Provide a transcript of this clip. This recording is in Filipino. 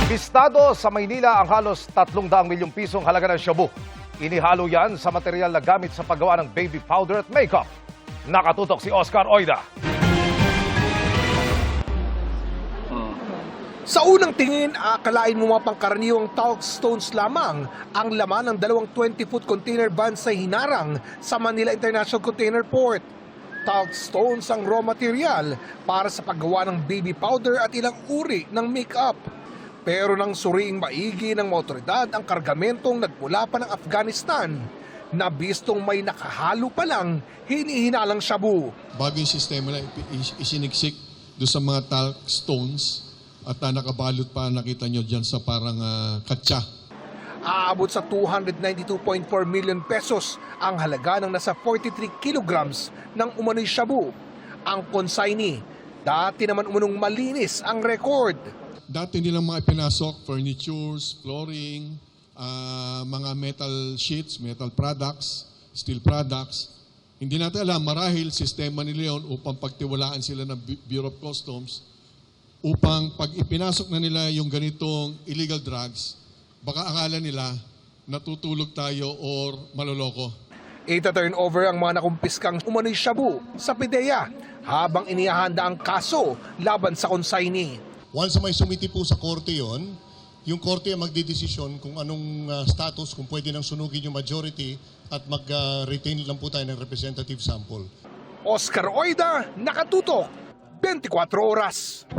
Listado sa Maynila ang halos 300 milyong pisong halaga ng shabu. Inihalo yan sa material na gamit sa paggawa ng baby powder at makeup. Nakatutok si Oscar Oida. Sa unang tingin, akalain mo mga pangkaraniwang talc stones lamang ang laman ng dalawang 20-foot container van sa hinarang sa Manila International Container Port. Talc stones ang raw material para sa paggawa ng baby powder at ilang uri ng makeup. Pero nang suriing maigi ng mga otoridad ang kargamentong nagmula pa ng Afghanistan, nabistong may nakahalo pa lang hinihinalang shabu. Bagong sistema na isiniksik doon sa mga talc stones at nakabalot pa, nakita nyo dyan sa parang katsa. Aabot sa 292.4 million pesos ang halaga ng nasa 43 kilograms ng umano'y shabu. Ang consignee, dati naman umunong malinis ang record. Dati nilang mga ipinasok, furnitures, flooring, mga metal sheets, metal products, steel products. Hindi natin alam, marahil sistema nila yun upang pagtiwalaan sila ng Bureau of Customs, upang pag ipinasok na nila yung ganitong illegal drugs, baka akala nila natutulog tayo or maloloko. Ita-turn over ang mga nakumpiskang umano'y shabu sa PIDEA habang inihahanda ang kaso laban sa consignee. Once may sumiti po sa korte yon, yung korte ang magdidesisyon kung anong status, kung pwede nang sunugin yung majority at mag-retain lang po tayo ng representative sample. Oscar Oida, nakatutok, 24 oras.